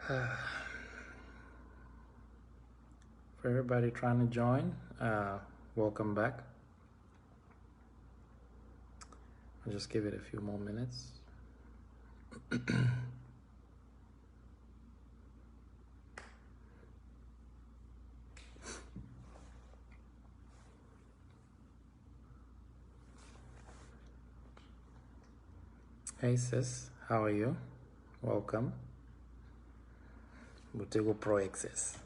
For everybody trying to join, welcome back. I'll just give it a few more minutes. Hey sis, how are you? Welcome. Butego Pro Access.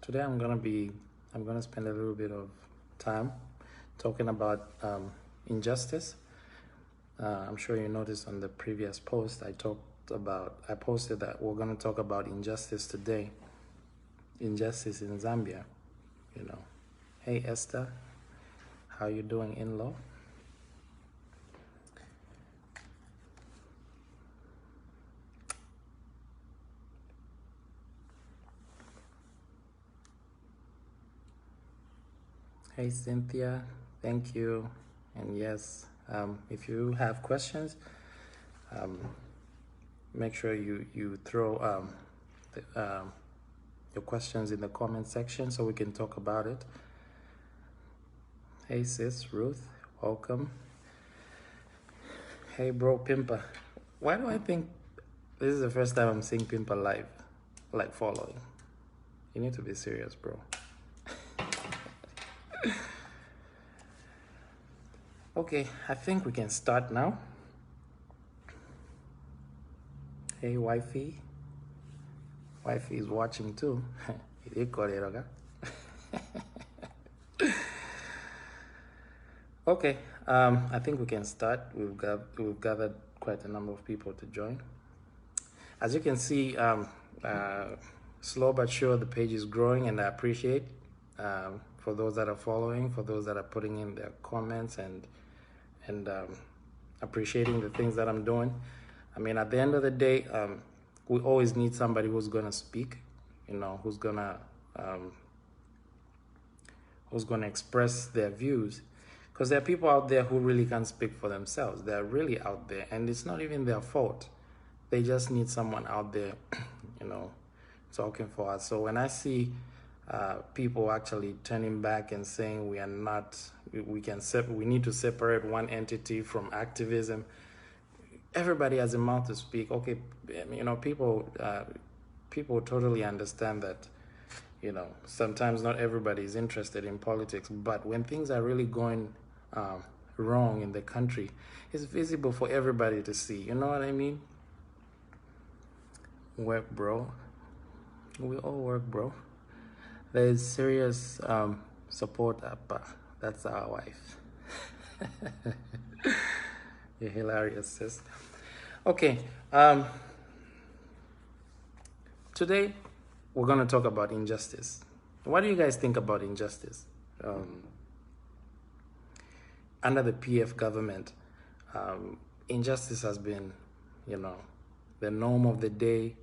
Today I'm gonna spend a little bit of time talking about injustice. I'm sure you noticed on the previous post I posted that we're gonna talk about injustice today. Injustice in Zambia, you know. Hey Esther, how you doing, in-law? Hey Cynthia, thank you. And yes, if you have questions, make sure you throw your questions in the comment section so we can talk about it. Hey sis, Ruth, welcome. Hey bro, Pimpa. Why do I think this is the first time I'm seeing Pimpa live, like following? You need to be serious, bro. Okay, I think we can start now. Hey wifey. Wifey is watching too. Okay, I think we can start. We've gathered quite a number of people to join. As you can see, slow but sure, the page is growing, and I appreciate for those that are following, for those that are putting in their comments and appreciating the things that I'm doing. I mean, at the end of the day, we always need somebody who's gonna speak, you know, who's gonna express their views, because there are people out there who really can't speak for themselves. They're really out there, and it's not even their fault. They just need someone out there, you know, talking for us. So when I see people actually turning back and saying we need to separate one entity from activism, everybody has a mouth to speak. Okay, you know, people totally understand that, you know, sometimes not everybody is interested in politics, but when things are really going wrong in the country, it's visible for everybody to see. You know what I mean? Work, bro. We all work, bro. There's serious support up. That's our wife. You're hilarious, sis. Okay. Today we're gonna talk about injustice. What do you guys think about injustice? Under the PF government, injustice has been, you know, the norm of the day.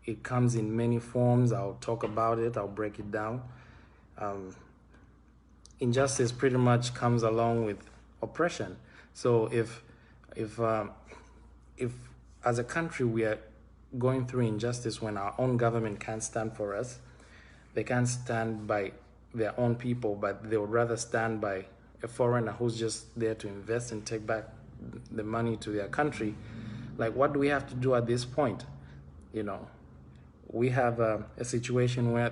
It comes in many forms. I'll talk about it. I'll break it down. Injustice pretty much comes along with oppression. So if as a country we are going through injustice when our own government can't stand for us, they can't stand by their own people, but they would rather stand by a foreigner who's just there to invest and take back the money to their country. Like, what do we have to do at this point? You know, we have a situation where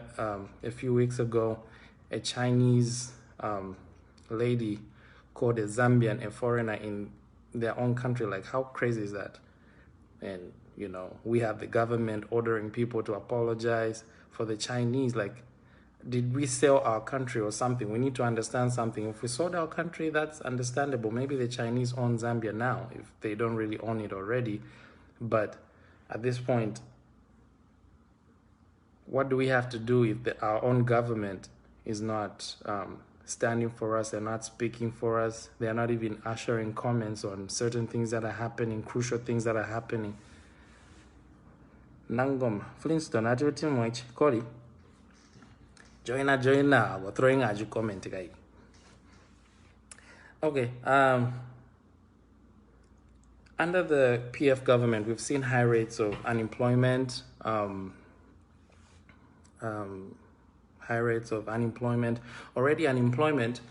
a few weeks ago, a Chinese lady called a Zambian a foreigner in their own country. Like, how crazy is that? And, you know, we have the government ordering people to apologize for the Chinese. Like, did we sell our country or something? We need to understand something. If we sold our country, that's understandable. Maybe the Chinese own Zambia now, if they don't really own it already. But at this point, what do we have to do if our own government is not standing for us? They're not speaking for us. They're not even ushering comments on certain things that are happening, crucial things that are happening. Nangom Flintstone activity which Kori. Join now. We're throwing a comment guy. Okay. Under the PF government, we've seen high rates of unemployment. High rates of unemployment. Already, unemployment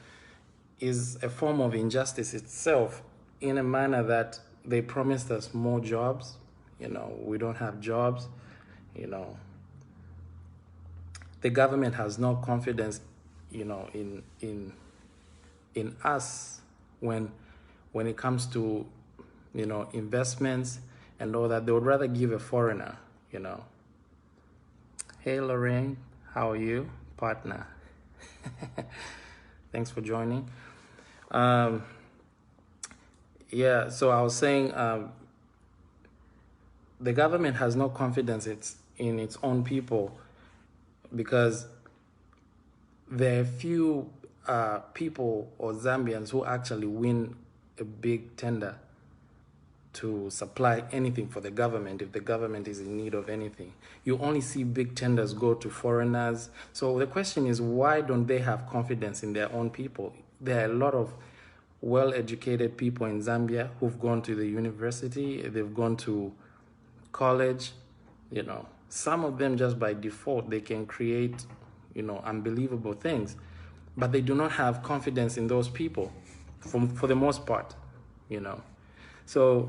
is a form of injustice itself, in a manner that they promised us more jobs. We don't have jobs. The government has no confidence, in us when it comes to, investments and all that. They would rather give a foreigner, Hey, Lorraine, how are you, partner? Thanks for joining. Yeah, so I was saying, the government has no confidence in its own people, because there are few people or Zambians who actually win a big tender to supply anything for the government if the government is in need of anything. You only see big tenders go to foreigners. So the question is, why don't they have confidence in their own people? There are a lot of well-educated people in Zambia who've gone to the university, they've gone to college, Some of them just by default, they can create, unbelievable things, but they do not have confidence in those people for the most part, So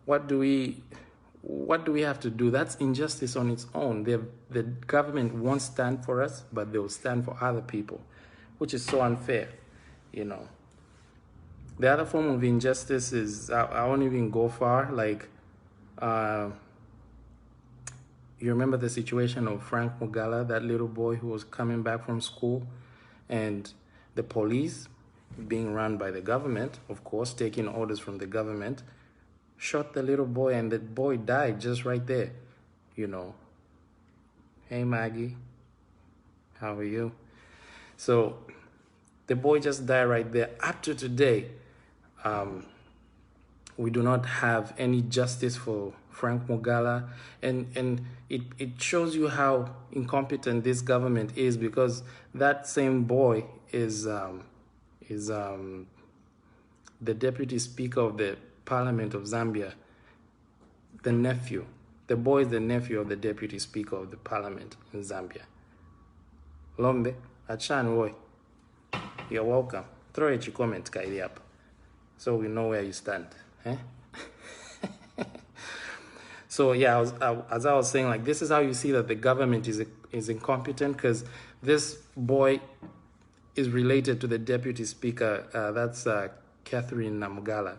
what do we have to do? That's injustice on its own. The government won't stand for us, but they'll stand for other people, which is so unfair, The other form of injustice is, I won't even go far, like, you remember the situation of Frank Mugala, that little boy who was coming back from school, and the police, being run by the government, of course, taking orders from the government, shot the little boy, and the boy died just right there, Hey, Maggie, how are you? So the boy just died right there. Up to today, we do not have any justice for Frank Mugala, and it shows you how incompetent this government is, because that same boy is the deputy speaker of the Parliament of Zambia, the nephew. The boy is the nephew of the deputy speaker of the Parliament in Zambia. Lombe, Achan Roy, you're welcome. Throw a comment, Kaidi, up, so we know where you stand. So yeah, as I was saying, like, this is how you see that the government is incompetent, because this boy is related to the deputy speaker. That's Catherine Namugala,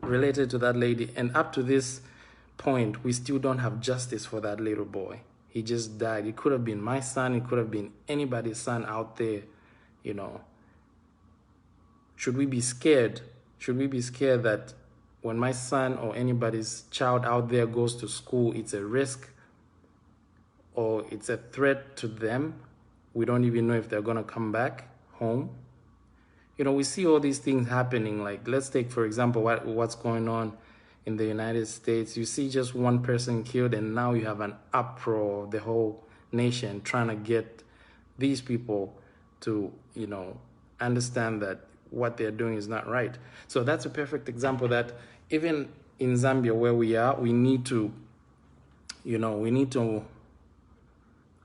related to that lady, and up to this point, we still don't have justice for that little boy. He just died. It could have been my son. It could have been anybody's son out there. Should we be scared? Should we be scared that when my son or anybody's child out there goes to school, it's a risk or it's a threat to them? We don't even know if they're going to come back home. We see all these things happening. Like, let's take, for example, what's going on in the United States. You see just one person killed, and now you have an uproar of the whole nation trying to get these people to, understand that what they're doing is not right. So that's a perfect example that even in Zambia, where we are, we need to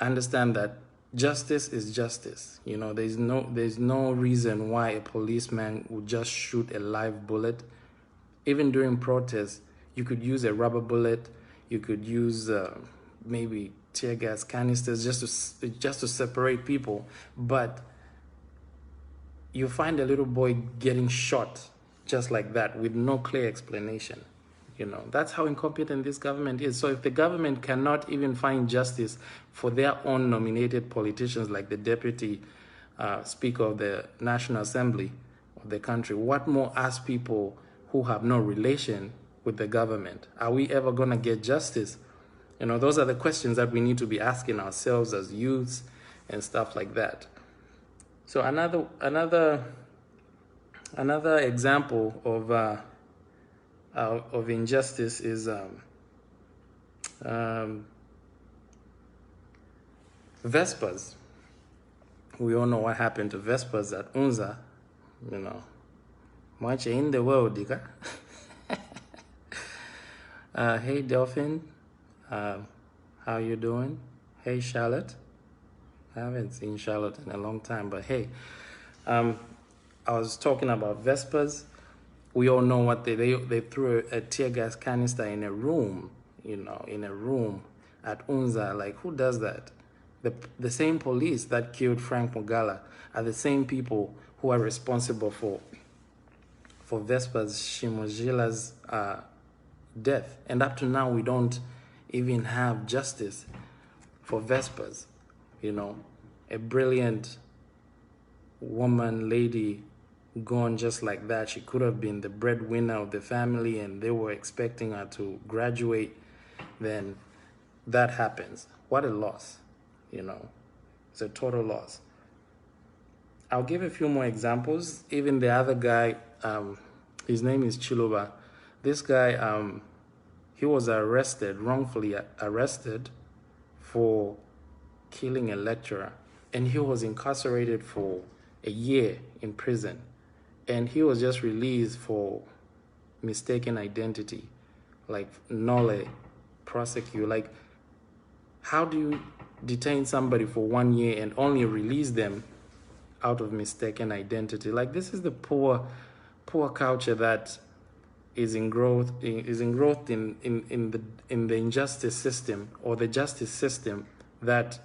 understand that justice is justice. There's no reason why a policeman would just shoot a live bullet. Even during protests, you could use a rubber bullet. You could use maybe tear gas canisters just to separate people. But you find a little boy getting shot just like that with no clear explanation. That's how incompetent this government is. So if the government cannot even find justice for their own nominated politicians, like the deputy speaker of the National Assembly of the country, what more us people who have no relation with the government? Are we ever going to get justice? Those are the questions that we need to be asking ourselves as youths and stuff like that. So another example of injustice is Um, Vespers. We all know what happened to Vespers at Unza. You know, much in the world, digga. Hey, Delphine. How you doing? Hey, Charlotte. I haven't seen Charlotte in a long time, but hey, I was talking about Vespers. We all know what they threw a tear gas canister in a room, in a room at Unza. Like, who does that? The same police that killed Frank Mugala are the same people who are responsible for Vespers Shimojila's death. And up to now, we don't even have justice for Vespers. A brilliant woman, lady, gone just like that. She could have been the breadwinner of the family, and they were expecting her to graduate. Then that happens. What a loss, It's a total loss. I'll give a few more examples. Even the other guy, his name is Chiluba. This guy, he was wrongfully arrested for killing a lecturer, and he was incarcerated for a year in prison, and he was just released for mistaken identity, like nolle prosecute. Like, how do you detain somebody for 1 year and only release them out of mistaken identity? Like, this is the poor culture that is engrowed in the injustice system, or the justice system that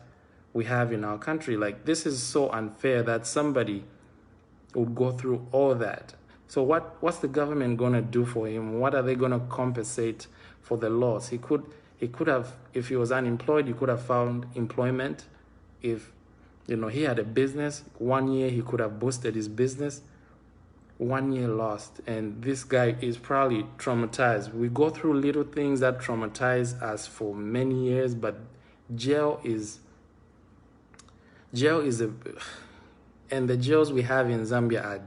we have in our country. Like, this is so unfair that somebody would go through all that. So what's the government gonna do for him? What are they gonna compensate for the loss? He could have, if he was unemployed, he could have found employment. If he had a business, 1 year he could have boosted his business. 1 year lost, and this guy is probably traumatized. We go through little things that traumatize us for many years, but jail is and the jails we have in Zambia are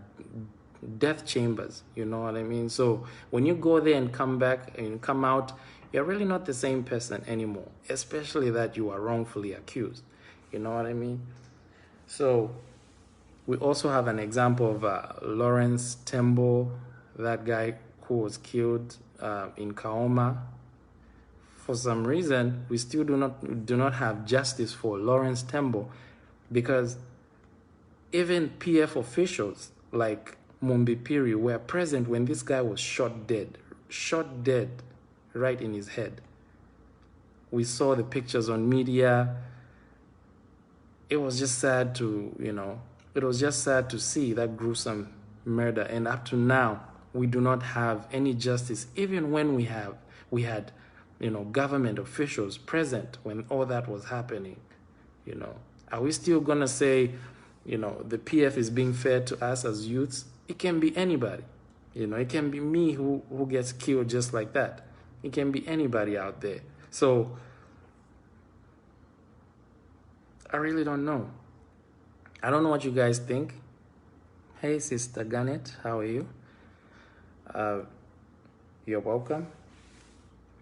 death chambers, you know what I mean? So when you go there and come back and come out, you're really not the same person anymore, especially that you are wrongfully accused, you know what I mean? So we also have an example of Lawrence Tembo, that guy who was killed in Kaoma. For some reason, we still do not have justice for Lawrence Tembo, because even PF officials like Mumbi Piri were present when this guy was shot dead right in his head. We saw the pictures on media. It was just sad to, see that gruesome murder. And up to now, we do not have any justice, even when we had, government officials present when all that was happening. Are we still gonna say, the PF is being fair to us as youths? It can be anybody. It can be me who gets killed just like that. It can be anybody out there. So I really don't know. I don't know what you guys think. Hey, Sister Garnet, how are you? You're welcome.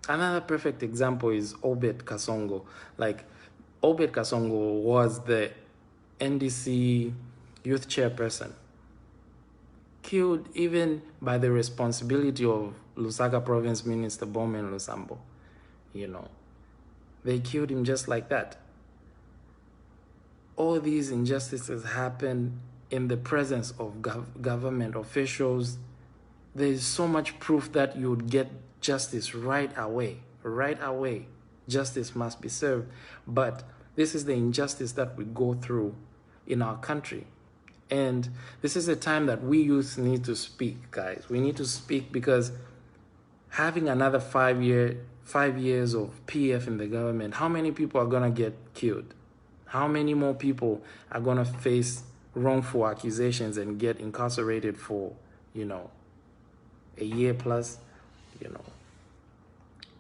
Another perfect example is Obed Kasongo. Like, Obed Kasongo was the NDC youth chairperson, killed even by the responsibility of Lusaka Province Minister Bowman Lusambo. They killed him just like that. All these injustices happen in the presence of government officials. There's so much proof that you would get justice right away. Right away, justice must be served. But this is the injustice that we go through in our country. And this is a time that we youth need to speak, guys. We need to speak, because having another 5 years of PF in the government, how many people are gonna get killed? How many more people are gonna face wrongful accusations and get incarcerated for, a year plus?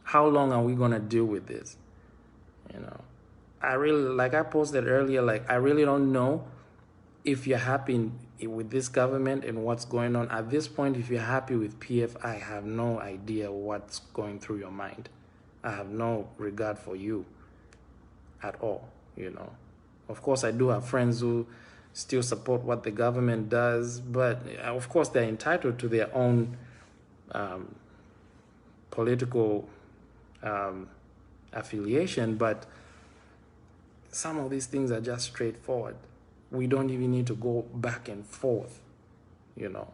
How long are we gonna deal with this? I really, like I posted earlier, like, I really don't know if you're happy with this government and what's going on. At this point, if you're happy with PF, I have no idea what's going through your mind. I have no regard for you at all, you know. Of course, I do have friends who still support what the government does, but of course, they're entitled to their own political affiliation, but some of these things are just straightforward. We don't even need to go back and forth, you know.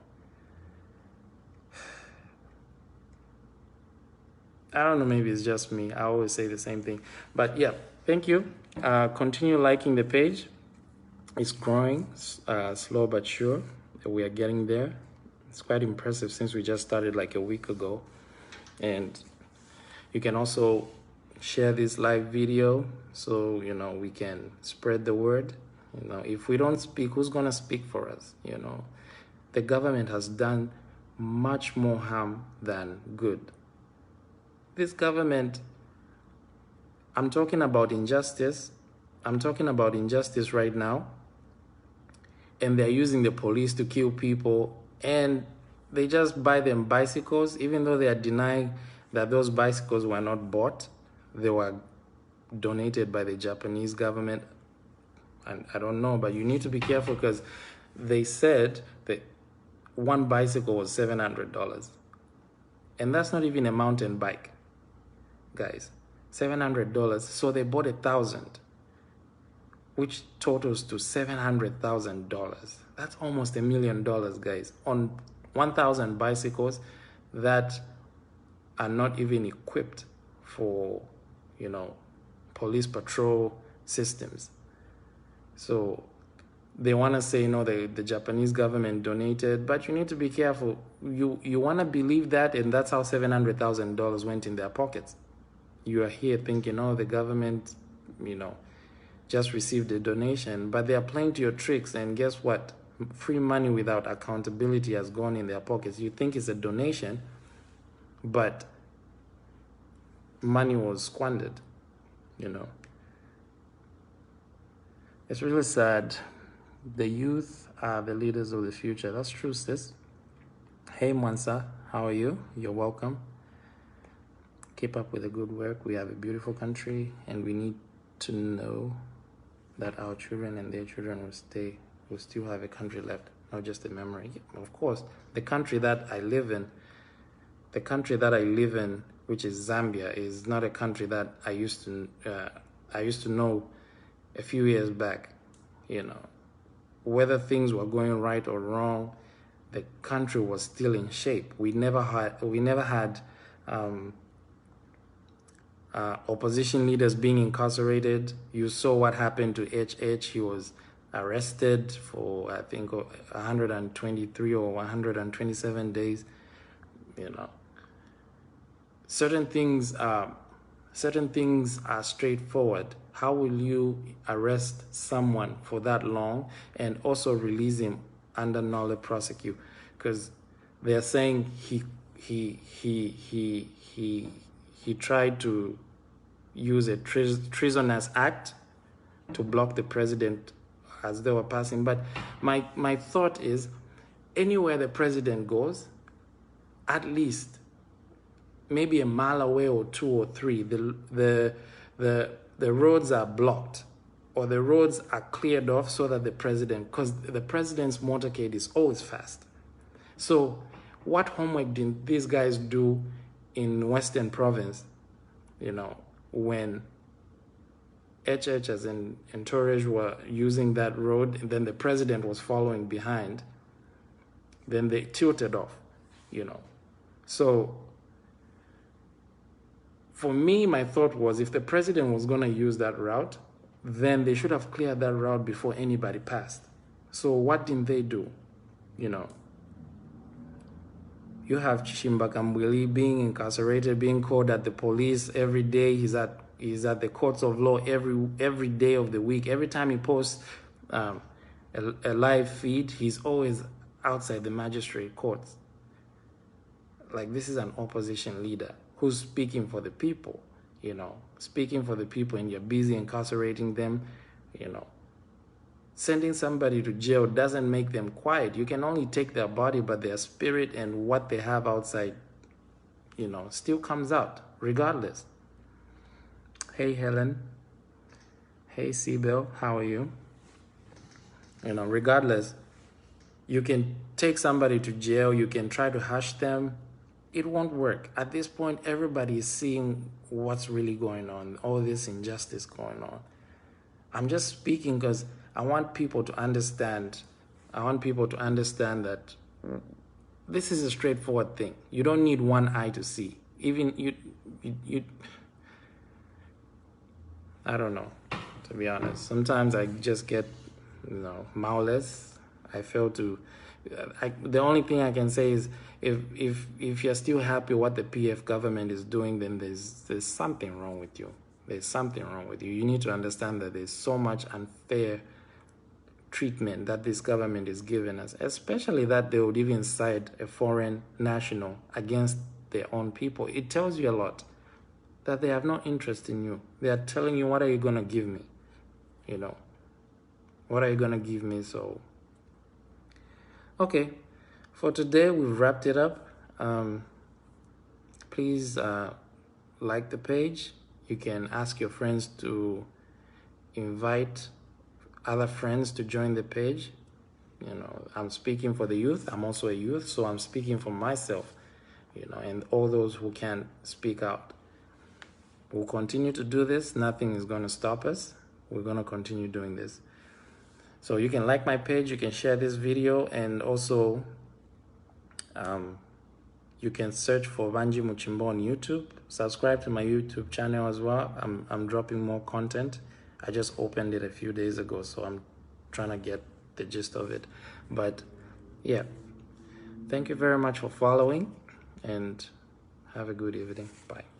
I don't know, maybe it's just me. I always say the same thing. But yeah, thank you. Continue liking the page. It's growing, slow but sure. We are getting there. It's quite impressive since we just started like a week ago. And you can also share this live video so, you know, we can spread the word. You know, if we don't speak, who's going to speak for us? You know, the government has done much more harm than good. This government, I'm talking about injustice. I'm talking about injustice right now. And they're using the police to kill people. And they just buy them bicycles, even though they are denying that those bicycles were not bought. They were donated by the Japanese government. And I don't know, but you need to be careful because they said that one bicycle was $700. And that's not even a mountain bike, guys. $700. So they bought 1,000, which totals to $700,000. That's almost $1 million, guys, on 1,000 bicycles that are not even equipped for, you know, police patrol systems. So they want to say, no, the Japanese government donated, but you need to be careful. You want to believe that, and that's how $700,000 went in their pockets. You are here thinking, oh, the government, you know, just received a donation, but they are playing to your tricks, and guess what? Free money without accountability has gone in their pockets. You think it's a donation, but money was squandered, you know. It's really sad. The youth are the leaders of the future. That's true, sis. Hey, Mwansa, how are you? You're welcome. Keep up with the good work. We have a beautiful country, and we need to know that our children and their children will still have a country left, not just a memory. Of course, the country that I live in, which is Zambia, is not a country that I used to know a few years back. You know, whether things were going right or wrong, the country was still in shape. We never had opposition leaders being incarcerated. You saw what happened to HH. He was arrested for, I think, 123 or 127 days. You know, certain things are straightforward. How will you arrest someone for that long and also release him under nolle prosequi? Because they're saying he tried to use a treasonous act to block the president as they were passing. But my thought is, anywhere the president goes, at least maybe a mile away or 2 or 3, the roads are blocked or the roads are cleared off so that the president, because the president's motorcade is always fast. So what homework did these guys do in Western Province, you know, when HH as in Torres were using that road, and then the president was following behind, then they tilted off, you know. So for me, my thought was, if the president was going to use that route, then they should have cleared that route before anybody passed. So what didn't they do? You know, you have Chishimba Kambwili being incarcerated, being called at the police every day. He's at the courts of law every day of the week. Every time he posts a live feed, he's always outside the magistrate courts. Like, this is an opposition leader who's speaking for the people, you know, speaking for the people, and you're busy incarcerating them, you know. Sending somebody to jail doesn't make them quiet. You can only take their body, but their spirit and what they have outside, you know, still comes out regardless. Hey Helen. Hey Sibyl, how are you? You know, regardless, you can take somebody to jail, you can try to hush them. It won't work. At this point, everybody is seeing what's really going on, all this injustice going on. I'm just speaking because I want people to understand. I want people to understand that this is a straightforward thing. You don't need one eye to see. Even you I don't know, to be honest. Sometimes I just get, mouthless. I fail to. The only thing I can say is, if you're still happy what the PF government is doing, then there's something wrong with you. There's something wrong with you. You need to understand that there's so much unfair treatment that this government is giving us, especially that they would even side a foreign national against their own people. It tells you a lot that they have no interest in you. They are telling you, what are you going to give me? What are you going to give me? So, okay, for today, we've wrapped it up. Please like the page. You can ask your friends to invite other friends to join the page. I'm speaking for the youth. I'm also a youth, so I'm speaking for myself, and all those who can speak out. We'll continue to do this. Nothing is going to stop us. We're going to continue doing this. So you can like my page, you can share this video, and also you can search for Vanji Muchimbo on YouTube. Subscribe to my YouTube channel as well. I'm dropping more content. I just opened it a few days ago, so I'm trying to get the gist of it. But yeah, thank you very much for following, and have a good evening. Bye.